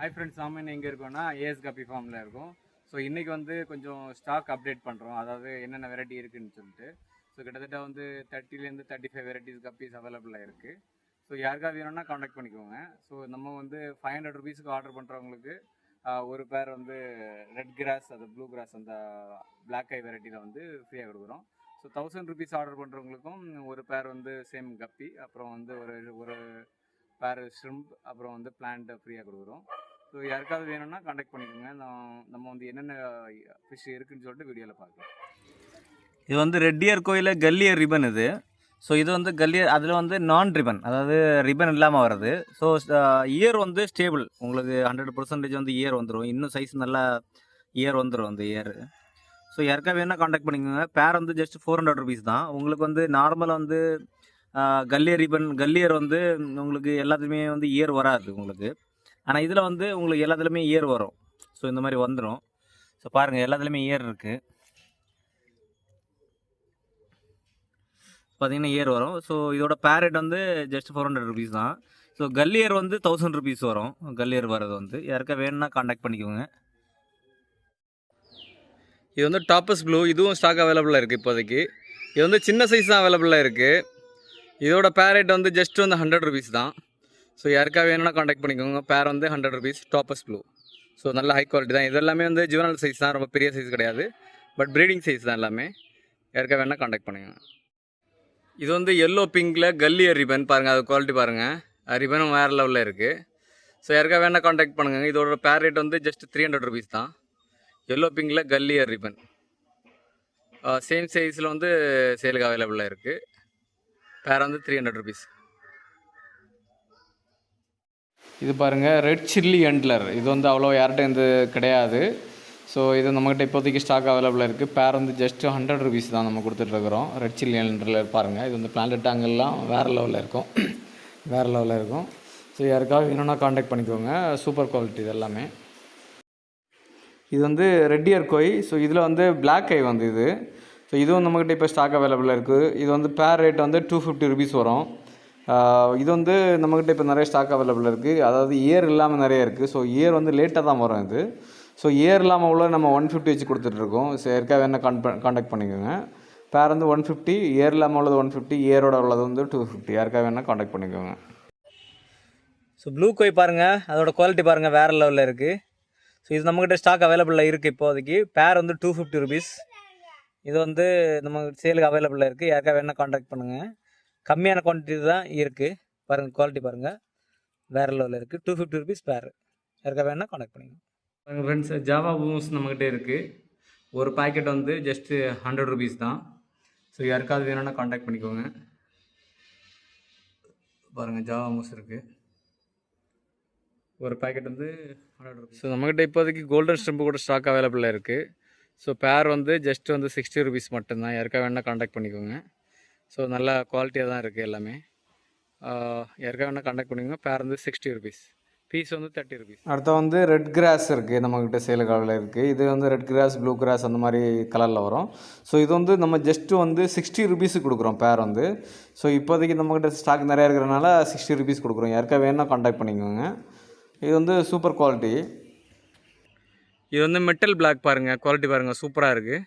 Hi friends, நாம எங்கே இருக்கோம்னா ஏஎஸ் கப்பி ஃபார்மில் இருக்கோம். ஸோ இன்றைக்கி வந்து கொஞ்சம் ஸ்டாக் அப்டேட் பண்ணுறோம், அதாவது என்னென்ன வெரைட்டி இருக்குதுன்னு சொல்லிட்டு. ஸோ கிட்டத்தட்ட வந்து 30லேருந்து 35 வெரைட்டிஸ் கப்பீஸ் அவைலபிளாக இருக்குது. ஸோ யாருக்காவது வேணும்னா காண்டாக்ட் பண்ணிக்கோங்க. ஸோ நம்ம வந்து 500 ருபீஸுக்கு ஆர்டர் பண்ணுறவங்களுக்கு ஒரு பேர் வந்து ரெட் கிராஸ், அது ப்ளூ கிராஸ், அந்த பிளாக் ஐ வெரைட்டியில் வந்து ஃப்ரீயாக கொடுக்குறோம். ஸோ 1000 ருபீஸ் ஆர்டர் பண்ணுறவங்களுக்கும் ஒரு பேர் வந்து சேம் கப்பி, அப்புறம் வந்து ஒரு ஒரு பேர் ஷ்ரிம்ப், அப்புறம் வந்து பிளான்ட் ஃப்ரீயாக கொடுக்குறோம். ஸோ யாருக்காவது வேணும்னா காண்டாக்ட் பண்ணிக்கோங்க. நம்ம வந்து என்னென்ன ஃபிஷ் இருக்குதுன்னு சொல்லிட்டு வீடியோவில் பார்க்கலாம். இது வந்து ரெட்டியர் கோயிலில் கல்லியர் ரிப்பன் இது. ஸோ இது வந்து கல்லியர், அதில் வந்து நான் ரிப்பன், அதாவது ரிப்பன் இல்லாமல் வருது. ஸோ இயர் வந்து ஸ்டேபிள், உங்களுக்கு 100% வந்து இயர் வந்துடும். இன்னும் சைஸ் நல்லா இயர் வந்துடும் அந்த இயர். ஸோ யாருக்கா வேணால் காண்டாக்ட் பண்ணிக்கோங்க. பேர் வந்து ஜஸ்ட் 400 ருபீஸ் தான். உங்களுக்கு வந்து நார்மலாக வந்து கல்லியர் ரிப்பன், கல்லியர் வந்து உங்களுக்கு எல்லாத்துலேயுமே வந்து இயர் வராது உங்களுக்கு. ஆனால் இதில் வந்து உங்களுக்கு எல்லாத்துலேயுமே இயர் வரும். ஸோ இந்த மாதிரி வந்துடும். ஸோ பாருங்கள், எல்லாத்துலேயுமே இயர் இருக்குது, பார்த்தீங்கன்னா இயர் வரும். ஸோ இதோட பேரட் வந்து ஜஸ்ட் 400 ருபீஸ் தான். ஸோ கல்லியர் வந்து 1000 ருபீஸ் வரும். கல்லியர் வரது வந்து யாருக்கா வேணும்னா காண்டாக்ட் பண்ணிக்கோங்க. இது வந்து டாப்பஸ் ப்ளூ, இதுவும் ஸ்டாக் அவைலபிளாக இருக்குது இப்போதைக்கு. இது வந்து சின்ன சைஸ் தான் அவைலபிளாக இருக்குது. இதோட பேரட் வந்து ஜஸ்ட் வந்து 100 ருபீஸ் தான். ஸோ யாருக்கா வேணும்னா காண்டாக்ட் பண்ணிக்கோங்க. பேர் வந்து 100 ருபீஸ், டாப்பஸ் ப்ளூ. ஸோ நல்ல ஹை குவாலிட்டி தான். இது எல்லாமே வந்து ஜுவனல் சைஸ் தான், ரொம்ப பெரிய சைஸ் கிடையாது, பட் ப்ரீடிங் சைஸ் தான் எல்லாமே. யாருக்கா வேணால் காண்டாக்ட் பண்ணுங்க. இது வந்து எல்லோ பிங்கில் கல்லியர் ரிப்பன், பாருங்கள், அது குவாலிட்டி பாருங்கள், ரிப்பனும் வேறு லெவலில் இருக்குது. ஸோ யாருக்கா வேணால் காண்டாக்ட் பண்ணுங்கள். இதோட பேர் ரேட் வந்து ஜஸ்ட் 300 ருபீஸ் தான். எல்லோ பிங்கில் கல்லியர் ரிப்பன் சேம் சைஸில் வந்து சேலுக்கு அவைலபிளாக இருக்குது. பேர் வந்து 300 ருபீஸ். இது பாருங்கள், ரெட் சில்லி எண்ட்லர். இது வந்து அவ்வளோ யார்கிட்ட இந்த கிடையாது. ஸோ இது நம்மகிட்ட இப்போதைக்கு ஸ்டாக் அவைலபிளாக இருக்குது. பேர் வந்து ஜஸ்ட் 100 ருபீஸ் தான் நம்ம கொடுத்துட்ருக்குறோம். ரெட் சில்லி எண்ட்லர் பாருங்கள், இது வந்து பிளான்ட் டேங்கெல்லாம் வேறு லெவலில் இருக்கும், வேறு லெவலில் இருக்கும். ஸோ யாருக்காவது வேணும்னா காண்டாக்ட் பண்ணிக்கோங்க. சூப்பர் குவாலிட்டி இது எல்லாமே. இது வந்து ரெட்டியர் கோய். ஸோ இதில் வந்து பிளாக் ஐ வந்து இது. ஸோ இதுவும் நம்மகிட்ட இப்போ ஸ்டாக் அவைலபிளாக இருக்குது. இது வந்து பேர் ரேட் வந்து 250 ருபீஸ் வரும். இது வந்து நம்மக்கிட்ட இப்போ நிறைய ஸ்டாக் அவைலபிள் இருக்குது. அதாவது இயர் இல்லாமல் நிறைய இருக்குது. ஸோ இயர் வந்து லேட்டாக தான் வரும் இது. ஸோ இயர் இல்லாமல் உள்ள நம்ம 150 வச்சு கொடுத்துட்ருக்கோம். ஸோ யாருக்காக வேணால் காண்டாக்ட் பண்ணிக்கோங்க. பேர் வந்து 150, இயர் இல்லாமல் உள்ளது 150, இயரோட உள்ளது வந்து 250. யாருக்காக வேணால் காண்டாக்ட் பண்ணிக்கோங்க. ஸோ ப்ளூ கோய் பாருங்கள், அதோட குவாலிட்டி பாருங்கள், வேறு லெவலில் இருக்குது. ஸோ இது நம்மக்கிட்ட ஸ்டாக் அவைலபிளில் இருக்குது இப்போதைக்கு. பேர் வந்து 250 ருபீஸ். இது வந்து நம்ம சேலுக்கு அவைலபிளாக இருக்குது. யாருக்காக வேணால் காண்டாக்ட் பண்ணுங்கள். கம்மியான குவான்டிட்டி தான் இருக்குது. பாருங்கள், குவாலிட்டி பாருங்கள், வேறு லெவலில் இருக்குது. 250 ருபீஸ் பேர். யாருக்கா வேணால் காண்டாக்ட் பண்ணிக்கோங்க. பாருங்கள் ஃப்ரெண்ட்ஸ், ஜாவா பூம்ஸ் நம்மக்கிட்ட இருக்குது. ஒரு பேக்கெட் வந்து ஜஸ்ட்டு 100 ருபீஸ் தான். ஸோ யாருக்காவது வேணும்னா காண்டாக்ட் பண்ணிக்கோங்க. பாருங்கள், ஜாவா மூஸ் இருக்குது. ஒரு பேக்கெட் வந்து 100 ருபீஸ். ஸோ நம்மக்கிட்ட இப்போதைக்கு கோல்டன் ஸ்ட்ரிம்பு கூட ஸ்டாக் அவைலபிளாக இருக்குது. ஸோ பேர் வந்து ஜஸ்ட் வந்து 60 ருபீஸ் மட்டும்தான். யாருக்கா வேணால் காண்டாக்ட் பண்ணிக்கோங்க. ஸோ நல்ல குவாலிட்டியாக தான் இருக்குது எல்லாமே. யாருக்காக வேணால் காண்டாக்ட் பண்ணிக்கோங்க. பேர் வந்து 60 ருபீஸ், பீஸ் வந்து 30 ருபீஸ். அடுத்த வந்து ரெட் கிராஸ் இருக்குது நம்மக்கிட்ட சேல் கலரில் இருக்குது. இது வந்து ரெட் கிராஸ், ப்ளூ கிராஸ் அந்த மாதிரி கலரில் வரும். ஸோ இது வந்து நம்ம ஜஸ்ட்டு வந்து 60 ருபீஸுக்கு கொடுக்குறோம் பேர் வந்து. ஸோ இப்போதைக்கு நம்மக்கிட்ட ஸ்டாக் நிறையா இருக்கிறனால 60 ருபீஸ் கொடுக்குறோம். யாருக்கா வேணால் காண்டாக்ட் பண்ணிக்கோங்க. இது வந்து சூப்பர் குவாலிட்டி. இது வந்து மெட்டல் பிளாக் பாருங்கள், குவாலிட்டி பாருங்கள், சூப்பராக இருக்குது.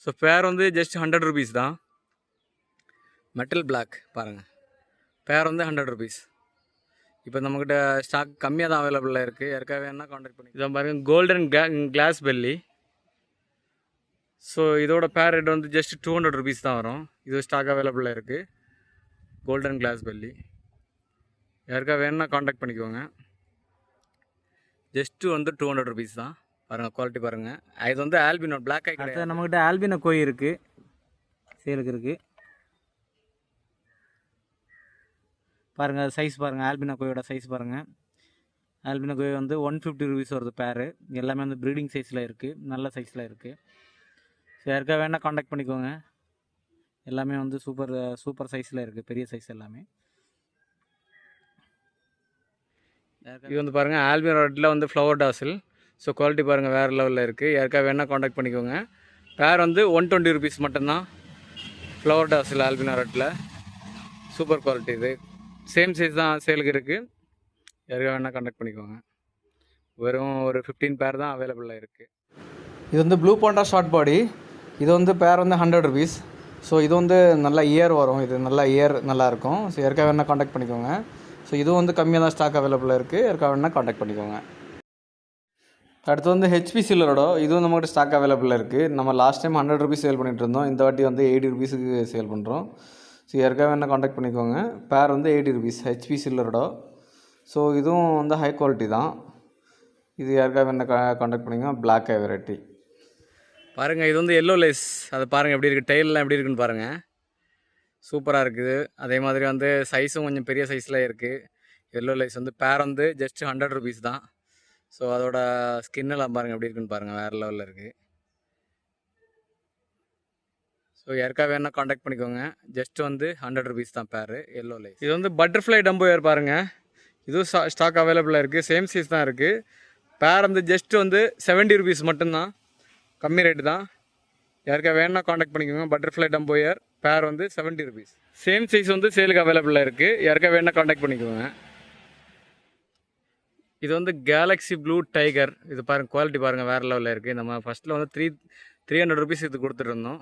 ஸோ பேர் வந்து ஜஸ்ட் 100 ருபீஸ் தான். மெட்டல் பிளாக் பாருங்கள், பேர் வந்து 100 ருபீஸ். இப்போ நம்மக்கிட்ட ஸ்டாக் கம்மியாக தான் அவைலபிளாக இருக்குது. யாருக்காக வேணால் காண்டாக்ட் பண்ணி. இதை பாருங்கள், கோல்டன் கிளாஸ் பெல்லி. ஸோ இதோட பேர் ரேட் வந்து ஜஸ்ட் 200 ருபீஸ் தான் வரும். இது ஸ்டாக் அவைலபிளாக இருக்குது. Golden glass belly. யாருக்காக வேணால் காண்டாக்ட் பண்ணிக்கோங்க. ஜஸ்ட்டு வந்து 200 ருபீஸ் தான். பாருங்கள், குவாலிட்டி பாருங்கள். இது வந்து ஆல்பினோ பிளாக் ஐ கிடையாது. நம்மக்கிட்ட ஆல்பினோ கோய் இருக்குது, சேலுக்கு இருக்குது. பாருங்கள் சைஸ் பாருங்கள், ஆல்பினோ கோயோட சைஸ் பாருங்கள். ஆல்பினோ கோய் வந்து 150 ருபீஸ் வருது பேர். எல்லாமே வந்து ப்ரீடிங் சைஸில் இருக்குது, நல்ல சைஸில் இருக்குது. ஸோ யாருக்காக வேணால் காண்டாக்ட் பண்ணிக்கோங்க. எல்லாமே வந்து சூப்பர் சைஸில் இருக்குது, பெரிய சைஸ் எல்லாமே. இது வந்து பாருங்கள், ஆல்பினோ ரெட்டில் வந்து ஃப்ளவர் டாசில். ஸோ குவாலிட்டி பாருங்கள், வேறு லெவலில் இருக்குது. யாருக்காக வேணால் காண்டாக்ட் பண்ணிக்கோங்க. பேர் வந்து 120 ருபீஸ் மட்டும்தான். ஃப்ளவர் டாசில் ஆல்பினோ ரெட்டில் சூப்பர் குவாலிட்டி. இது சேம் சைஸ் தான் சேலுக்கு இருக்குது. யாருக்காக வேணால் காண்டாக்ட் பண்ணிக்கோங்க. வெறும் ஒரு 15 பேர் தான் அவைலபிளாக இருக்குது. இது வந்து ப்ளூ பாண்டா ஷார்ட் பாடி. இது வந்து பேர் வந்து 100 ருபீஸ். ஸோ இது வந்து நல்லா இயர் வரும், இது நல்லா இயர் நல்லாயிருக்கும். ஸோ யாருக்காக வேணால் காண்டாக்ட் பண்ணிக்கோங்க. ஸோ இதுவும் வந்து கம்மியாக தான் ஸ்டாக் அவைலபிளாக இருக்குது, யாருக்காக வேணால் காண்டாக்ட் பண்ணிக்கோங்க. அடுத்து வந்து ஹெச்பி சில்லரோட இதுவும் நம்மகிட்ட ஸ்டாக் அவைலபிளாக இருக்குது. நம்ம லாஸ்ட் டைம் 100 ருபீஸ் சேல் பண்ணிகிட்டு இருந்தோம், இந்த வாட்டி வந்து 80 ருபீஸுக்கு சேல் பண்ணுறோம். ஸோ யாருக்காக வேணால் காண்டாக்ட் பண்ணிக்கோங்க. பேர் வந்து 80 ருபீஸ் ஹெச்பி சில்லரோட. ஸோ இதுவும் வந்து ஹை குவாலிட்டி தான். இது யாருக்காக வேணால் காண்டாக்ட் பண்ணிக்கோங்க. பிளாக் ஐ வெரைட்டி பாருங்கள். இது வந்து எல்லோ லேஸ், அதை பாருங்கள் எப்படி இருக்குது, டெயிலெலாம் எப்படி இருக்குன்னு பாருங்கள். சூப்பராக இருக்குது. அதே மாதிரி வந்து சைஸும் கொஞ்சம் பெரிய சைஸில் இருக்குது. எல்லோ லேஸ் வந்து பேர் வந்து ஜஸ்ட் 100 ருபீஸ் தான். ஸோ அதோட ஸ்கின்னெல்லாம் பாருங்கள் எப்படி இருக்குன்னு பாருங்கள், வேறு லெவலில் இருக்குது. ஸோ யாருக்காக வேணால் காண்டாக்ட் பண்ணிக்கோங்க. ஜஸ்ட் வந்து 100 ருபீஸ் தான் பேர் எல்லோ லேஸ். இது வந்து பட்டர்ஃப்ளை டம்போ ஏர் பாருங்கள், இதுவும் ஸ்டாக் அவைலபிளாக இருக்குது. சேம் சைஸ் தான் இருக்குது. பேர் வந்து ஜஸ்ட் வந்து 70 ருபீஸ் மட்டும்தான், கம்மி ரேட்டு தான். யாருக்காக வேணா காண்டாக்ட் பண்ணிக்கோங்க. பட்டர்ஃப்ளை டம்போ ஏர் பேர் வந்து 70 ருபீஸ். சேம் சைஸ் வந்து சேலுக்கு அவைலபிளாக இருக்குது, யாருக்காக வேணா காண்டாக்ட் பண்ணிக்கோங்க. இது வந்து கேலக்ஸி ப்ளூ டைகர். இது பாருங்கள், குவாலிட்டி பாருங்கள், வேறு லெவலில் இருக்குது. நம்ம ஃபஸ்ட்டில் வந்து 300 ருபீஸ் இது கொடுத்துட்ருந்தோம்.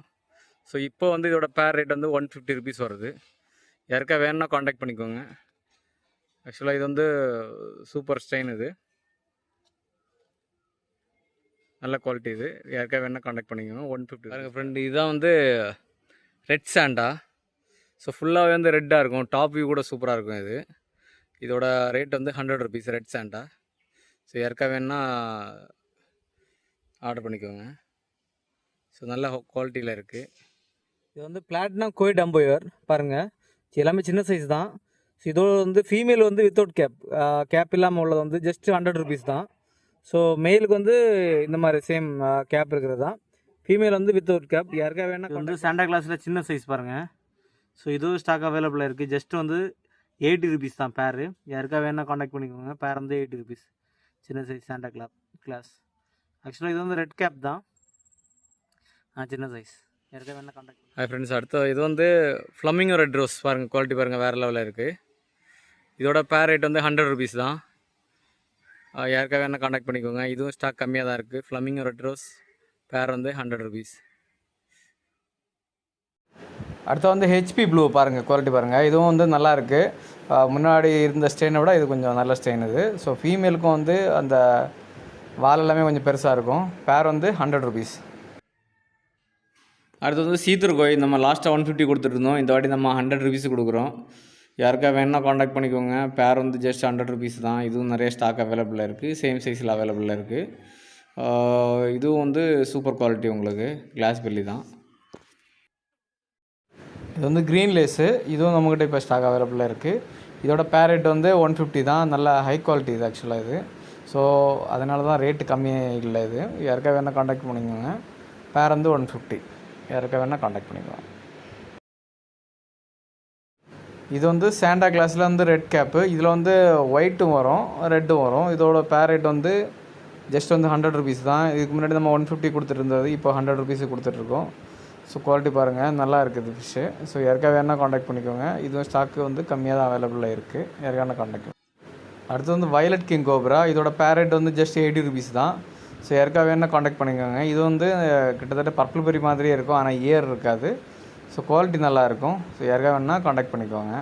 ஸோ இப்போ வந்து இதோட பேர் ரேட் வந்து 150 ருபீஸ் வருது. யாருக்காக வேணா காண்டாக்ட் பண்ணிக்கோங்க. ஆக்சுவலாக இது வந்து சூப்பர் ஸ்டைன், இது நல்ல குவாலிட்டி. இது யாருக்காக வேணால் காண்டாக்ட் பண்ணிக்கோங்க. 150 பாருங்கள் ஃப்ரெண்டு. இதுதான் வந்து ரெட் சாண்டா. ஸோ ஃபுல்லாகவே வந்து ரெட்டாக இருக்கும், டாப் வியூ கூட சூப்பராக இருக்கும். இதோட ரேட் வந்து 100 ருபீஸ் ரெட் சாண்டா. ஸோ யாருக்காக வேணால் ஆர்டர் பண்ணிக்கோங்க. ஸோ நல்ல குவாலிட்டியில் இருக்குது. இது வந்து பிளாட்டினம் கோய் டம்போ ஏர் பாருங்கள், எல்லாமே சின்ன சைஸ் தான். ஸோ இதோட வந்து ஃபீமேல் வந்து வித்தவுட் கேப் இல்லாமல் உள்ளது வந்து ஜஸ்ட் 100 ருபீஸ் தான். ஸோ மேலுக்கு வந்து இந்த மாதிரி சேம் கேப் இருக்கிறது தான். ஃபீமேல் வந்து வித்தவுட் கேப். யாருக்காக வேணால் வந்து சாண்டா கிளாஸில் சின்ன சைஸ் பாருங்கள். ஸோ இதுவும் ஸ்டாக் அவைலபிளாக இருக்குது. ஜஸ்ட் வந்து 80 ருபீஸ் தான் பேர். யாருக்காக வேணால் காண்டாக்ட் பண்ணிக்கோங்க. பேர் வந்து 80 ருபீஸ், சின்ன சைஸ் சாண்டா கிளாஸ். ஆக்சுவலாக இது வந்து ரெட் கேப் தான், சின்ன சைஸ். யாருக்காக வேணால் காண்டாக்ட். ஹாய் ஃப்ரெண்ட்ஸ், அடுத்த இது வந்து ஃப்ளமிங்கோ ரெட் ரோஸ் பாருங்கள், குவாலிட்டி பாருங்கள், வேறு லெவலில் இருக்குது. இதோட பேர் ரேட் வந்து 100 ருபீஸ் தான். யாருக்காக வேணால் காண்டாக்ட் பண்ணிக்கோங்க. இதுவும் ஸ்டாக் கம்மியாக தான் இருக்குது. ஃப்ளமிங்கோ ரெட் ரோஸ் பேர் வந்து 100 ருபீஸ். அடுத்து வந்து ஹெச்பி ப்ளூ பாருங்கள், குவாலிட்டி பாருங்கள். இதுவும் வந்து நல்லா இருக்குது. முன்னாடி இருந்த ஸ்டெயினை விட இது கொஞ்சம் நல்ல ஸ்டெயின் இது. ஸோ ஃபீமேலுக்கும் வந்து அந்த வால் எல்லாமே கொஞ்சம் பெருசாக இருக்கும். பேர் வந்து 100 ருபீஸ். அடுத்து வந்து சீத்தூர் கோய். நம்ம லாஸ்ட்டாக 150 கொடுத்துட்ருந்தோம், இந்த வாட்டி நம்ம 100 ருபீஸ் கொடுக்குறோம். யாருக்காக வேணால் காண்டாக்ட் பண்ணிக்கோங்க. பேர் வந்து ஜஸ்ட் 100 ருபீஸ் தான். இதுவும் நிறைய ஸ்டாக் அவைலபிளாக இருக்குது, சேம் சைஸில் அவைலபிளாக இருக்குது. இதுவும் வந்து சூப்பர் குவாலிட்டி, உங்களுக்கு கிளாஸ் பெல்லி தான். இது வந்து க்ரீன் லேஸு. இதுவும் நம்மக்கிட்ட இப்போ ஸ்டாக் அவைலபிளாக இருக்குது. இதோட பேர் ரேட் வந்து 150 தான். நல்ல ஹை குவாலிட்டி இது ஆக்சுவலாக இது. ஸோ அதனால தான் ரேட்டு கம்மியாக இல்லை. இது யாருக்காக வேணால் காண்டாக்ட் பண்ணிக்கோங்க. பேர் வந்து 150, யாருக்காக வேணால் காண்டாக்ட் பண்ணிக்கோங்க. இது வந்து சாண்டா கிளாஸில் வந்து ரெட் கேப்பு. இதில் வந்து ஒயிட்டும் வரும், ரெட்டும் வரும். இதோட பேர் ரேட் வந்து ஜஸ்ட் வந்து 100 ருபீஸ் தான். இதுக்கு முன்னாடி நம்ம 150 கொடுத்துட்டு இருந்தது, இப்போ 100 ருபீஸு கொடுத்துட்ருக்கோம். ஸோ குவாலிட்டி பாருங்கள், நல்லா இருக்குது ஃபிஷ்ஷு. ஸோ யாருக்காக வேணால் காண்டாக்ட் பண்ணிக்கோங்க. இதுவும் ஸ்டாக்கு வந்து கம்மியாக தான் அவைலபிளாக இருக்குது, யாருக்கான காண்டாக்ட். அடுத்து வந்து வயலட் கிங் கோப்ரா. இதோட பேர் ரேட் வந்து ஜஸ்ட் 80 ருபீஸ் தான். ஸோ யாருக்காக வேணால் காண்டாக்ட் பண்ணிக்கோங்க. இது வந்து கிட்டத்தட்ட பர்பிள் பெரி மாதிரியே இருக்கும், ஆனால் இயர் இருக்காது. ஸோ குவாலிட்டி நல்லாயிருக்கும். ஸோ யாருக்காக வேணால் காண்டாக்ட் பண்ணிக்கோங்க.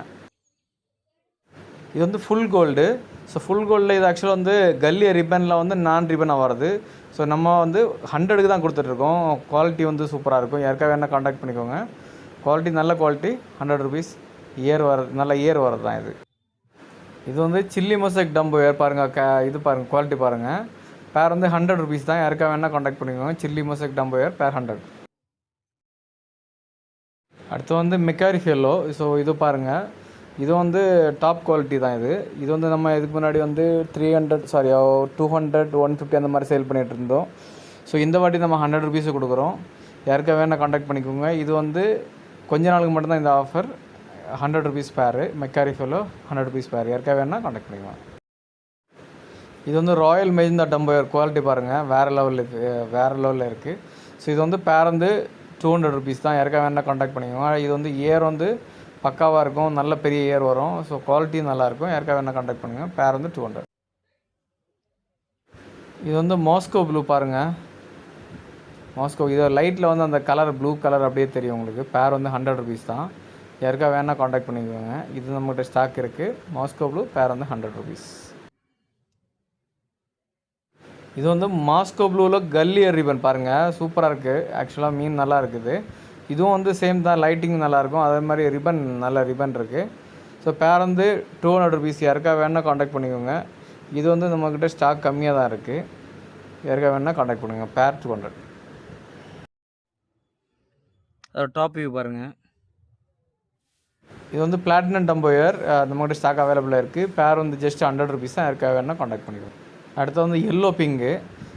இது வந்து ஃபுல் கோல்டு. ஸோ ஃபுல் கோல்டில் இது ஆக்சுவலாக வந்து கல்லி ரிப்பனில் வந்து நான் ரிப்பனாக வருது. ஸோ நம்ம வந்து 100க்கு தான் கொடுத்துட்ருக்கோம். குவாலிட்டி வந்து சூப்பராக இருக்கும். யாருக்காக வேணால் காண்டாக்ட் பண்ணிக்கோங்க. குவாலிட்டி நல்ல குவாலிட்டி, 100 ருபீஸ். இயர் வர்றது, நல்ல இயர் வர்றது தான் இது. இது வந்து சில்லி மொசைக் டம்போ ஏர் பாருங்கள், இது பாருங்கள், குவாலிட்டி பாருங்கள். பேர் வந்து 100 ருபீஸ் தான். யாருக்காக வேணால் காண்டாக்ட் பண்ணிக்கோங்க. சில்லி மொசைக் டம்போ ஏர் பேர் 100. அடுத்து வந்து மெக்காரி ஃபெல்லோ. ஸோ இது பாருங்கள், இது வந்து டாப் குவாலிட்டி தான். இது வந்து நம்ம இதுக்கு முன்னாடி வந்து 200 150 அந்த மாதிரி சேல் பண்ணிகிட்டு இருந்தோம். ஸோ இந்த வாட்டி நம்ம 100 ருபீஸு கொடுக்குறோம். யாருக்காக வேணால் காண்டாக்ட் பண்ணிக்கோங்க. இது வந்து கொஞ்ச நாளுக்கு மட்டும்தான் இந்த ஆஃபர். 100 ருபீஸ் பேரு மெக்காரி ஃபெல்லோ, 100 ருபீஸ் பேர். யாருக்காக வேணால் காண்டாக்ட் பண்ணிக்கோங்க. இது வந்து ராயல் மெஜந்தா டம்போ ஏர். குவாலிட்டி பாருங்கள், வேறு லெவலில் இருக்குது. ஸோ இது வந்து பேர் வந்து 200 ருபீஸ் தான். யாருக்காக வேணால் காண்டாக்ட் பண்ணிக்கோங்க. இது வந்து இயர் வந்து பக்காவாக இருக்கும், நல்ல பெரிய இயர் வரும். ஸோ குவாலிட்டி நல்லாயிருக்கும். யாருக்காக வேணால் காண்டாக்ட் பண்ணுங்கள். பேர் வந்து 200. இது வந்து மாஸ்கோ ப்ளூ பாருங்கள். மாஸ்கோ இது லைட்டில் வந்து அந்த கலர் ப்ளூ கலர் அப்படியே தெரியும் உங்களுக்கு. பேர் வந்து 100 ருபீஸ் தான். யாருக்கா வேணால் காண்டாக்ட் பண்ணிக்கோங்க. இது நம்மகிட்ட ஸ்டாக் இருக்குது. மாஸ்கோ ப்ளூ பேர் வந்து 100 ருபீஸ். இது வந்து மாஸ்கோ ப்ளூவில் கல்லியர் ரிப்பன் பாருங்கள், சூப்பராக இருக்குது. ஆக்சுவலாக மீன் நல்லா இருக்குது. இதுவும் வந்து சேம் தான், லைட்டிங் நல்லாயிருக்கும். அதே மாதிரி ரிப்பன் நல்ல ரிப்பன் இருக்குது. ஸோ பேர் வந்து 200 ருபீஸ். யாருக்கா வேணால் காண்டாக்ட் பண்ணிக்கோங்க. இது வந்து நம்மக்கிட்ட ஸ்டாக் கம்மியாக தான் இருக்குது. யாருக்கா வேணால் காண்டாக்ட் பண்ணுங்க. பேர் 200. டாப் வியூ பாருங்கள். இது வந்து பிளாட்டினம் டம்போயர் நம்மகிட்ட ஸ்டாக் அவைலபிளாக இருக்குது. பேர் வந்து ஜஸ்ட் 100 ருபீஸ் தான். யாருக்கா வேணால் காண்டாக்ட் பண்ணிக்கோங்க. அடுத்து வந்து எல்லோ பிங்கு.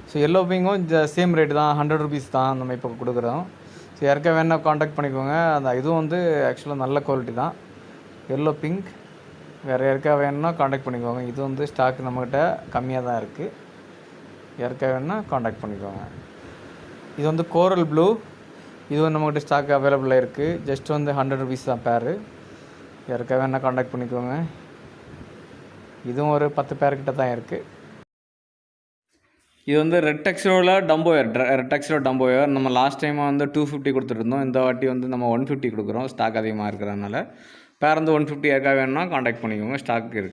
ஸோ எல்லோ பிங்கும் சேம் ரேட்டு தான், 100 ருபீஸ் தான் நம்ம இப்போ கொடுக்குறோம். ஸோ யாருக்கா வேணால் காண்டாக்ட் பண்ணிக்கோங்க. அந்த இதுவும் வந்து ஆக்சுவலாக நல்ல குவாலிட்டி தான். எல்லோ பிங்க் வேறு யாருக்கா வேணும்னா காண்டாக்ட் பண்ணிக்கோங்க. இது வந்து ஸ்டாக் நம்மக்கிட்ட கம்மியாக தான் இருக்குது. யாருக்கா வேணும்னா காண்டாக்ட் பண்ணிக்கோங்க. இது வந்து கோரல் ப்ளூ. இதுவும் நம்மக்கிட்ட ஸ்டாக் அவைலபிளாக இருக்குது. ஜஸ்ட் வந்து 100 ருபீஸ் தான் பேர். யாருக்கா வேணால் காண்டாக்ட் பண்ணிக்கோங்க. இதுவும் ஒரு 10 பேர்கிட்ட தான் இருக்குது. இது வந்து ரெட் டெக்ஸ்ரோவில் டம்போயர். ரெட் டெக்ஸ்ரோ டம்போயர் நம்ம லாஸ்ட் டைம் வந்து 250 கொடுத்துருந்தோம். இந்த வாட்டி வந்து நம்ம 150 கொடுக்குறோம். ஸ்டாக் அதிகமாக இருக்கிறதுனால பேர் வந்து 150 யாருக்கா வேணும்னா காண்டாக்ட் பண்ணிக்கோங்க. ஸ்டாக் இருக்குது.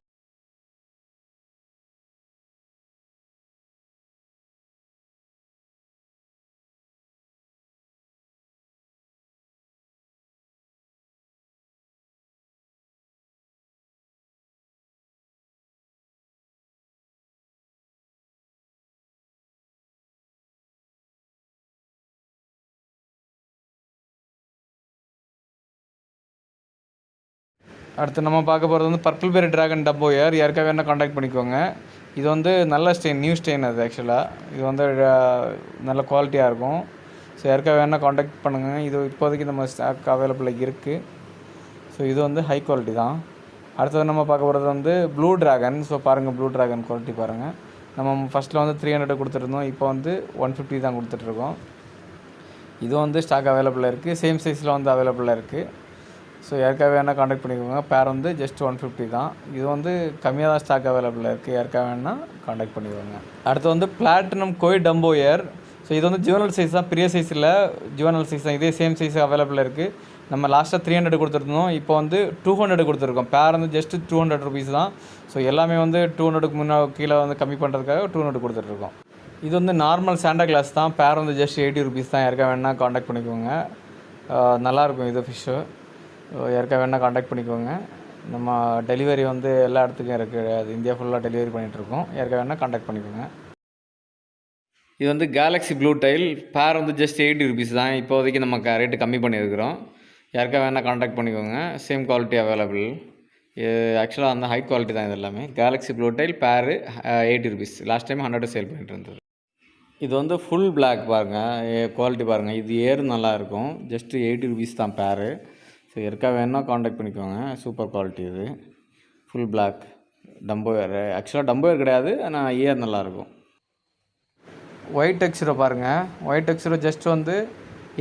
அடுத்து நம்ம பார்க்க போகிறது வந்து பர்பிள் பெரி ட்ராகன் டம்போயர். யாருக்கா வேணால் காண்டாக்ட் பண்ணிக்கோங்க. இது வந்து நல்ல ஸ்டெயின், நியூ ஸ்டெயின் அது ஆக்சுவலாக. இது வந்து நல்ல குவாலிட்டியாக இருக்கும். ஸோ யாருக்கா வேணால் காண்டாக்ட் பண்ணுங்கள். இது இப்போதைக்கு நம்ம ஸ்டாக் அவைலபிளாக இருக்குது. ஸோ இது வந்து ஹை குவாலிட்டி தான். அடுத்தது நம்ம பார்க்க போகிறது வந்து ப்ளூ ட்ராகன். ஸோ பாருங்கள், ப்ளூ ட்ராகன் குவாலிட்டி பாருங்கள். நம்ம ஃபஸ்ட்டில் வந்து 300 கொடுத்துருந்தோம். இப்போ வந்து 150 தான் கொடுத்துட்ருக்கோம். இது வந்து ஸ்டாக் அவைலபிளாக இருக்குது. சேம் சைஸில் வந்து அவைலபிளாக இருக்குது. ஸோ யாருக்கா வேணால் காண்டாக்ட் பண்ணிக்கோங்க. பேர் வந்து ஜஸ்ட் 150 தான். இது வந்து கம்மியாக தான் ஸ்டாக் அவைலபிளாக இருக்குது. யாருக்கா வேணால் காண்டாக்ட் பண்ணிக்கோங்க. அடுத்து வந்து பிளாட்டினம் கோய் டம்போயர். ஸோ இது வந்து ஜுவனல் சைஸ் தான், பெரிய சைஸில் ஜுவனல் சைஸ் தான். இதே சேம் சைஸ் அவைலபிளாக இருக்குது. நம்ம லாஸ்ட்டாக 300 கொடுத்துருந்தோம். இப்போ வந்து 200 கொடுத்துருக்கோம். பேர் வந்து ஜஸ்ட் 200 ருபீஸ் தான். ஸோ எல்லாமே வந்து 200க்கு கீழே வந்து கம்மி பண்ணுறதுக்காக 200 கொடுத்துட்ருக்கோம். இது வந்து நார்மல் சாண்டா கிளாஸ் தான். பேர் வந்து ஜஸ்ட் 80 ருபீஸ் தான். யாருக்கா வேணால் காண்டாக்ட் பண்ணிக்கோங்க. நல்லாயிருக்கும் இது ஃபிஷ்ஷு. யாருக்கா வேணால் காண்டாக்ட் பண்ணிக்கோங்க. நம்ம டெலிவரி வந்து எல்லா இடத்துக்கும் இருக்குது. அது இந்தியா ஃபுல்லாக டெலிவரி பண்ணிகிட்ருக்கோம். யாருக்கா வேணால் காண்டாக்ட் பண்ணிக்கோங்க. இது வந்து கேலக்ஸி ப்ளூ டைல். பேர் வந்து ஜஸ்ட் 80 ருபீஸ் தான். இப்போதைக்கு நம்ம ரேட்டு கம்மி பண்ணியிருக்கிறோம். யாருக்கா வேணால் காண்டாக்ட் பண்ணிக்கோங்க. Same quality available. இது ஆக்சுவலாக அந்த ஹை குவாலிட்டி தான். இது எல்லாமே கேலக்ஸி ப்ளூ டைல். பேரு 80 ருபீஸ். லாஸ்ட் டைம் 100 சேல் பண்ணிட்டு இருந்தது. இது வந்து ஃபுல் பிளாக் பாருங்கள், குவாலிட்டி பாருங்கள். இது ஏர் நல்லாயிருக்கும். ஜஸ்ட்டு 80 ருபீஸ் தான் பேரு. ஸோ யாருக்கா வேணுன்னா காண்டாக்ட் பண்ணிக்கோங்க. சூப்பர் குவாலிட்டி இது. Full black டம்போயர். ஆக்சுவலாக டம்போயர் கிடையாது, ஆனால் ஏர் நல்லாயிருக்கும். ஒயிட் டெக்ஸ்ரோ பாருங்கள். ஒயிட் டெக்ஸ்ரோ ஜஸ்ட் வந்து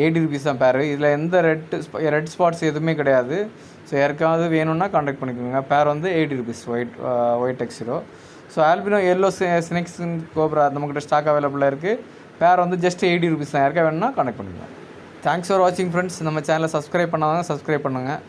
80 ருபீஸ் தான் பேர். இதில் எந்த ரெட் ஸ்பாட்ஸ் எதுவுமே கிடையாது. ஸோ யாருக்காவது வேணும்னா காண்டாக்ட் பண்ணிக்கோங்க. பேர் வந்து 80 ருபீஸ் ஒயிட் டெக்ஸ்ரோ. So albino yellow snakes cobra நம்மக்கிட்ட ஸ்டாக் அவைலபிளாக இருக்குது. பேர் வந்து ஜஸ்ட் 80 ருபீஸ் தான். யாருக்கா வேணும்னா காண்டாக்ட் பண்ணிக்கோங்க. தேங்க்ஸ் ஃபார் வாட்சிங் ஃப்ரெண்ட்ஸ். நம்ம சேனலை சப்ஸ்கிரைப் பண்ணாதவங்க சப்ஸ்கிரைப் பண்ணுங்கள்.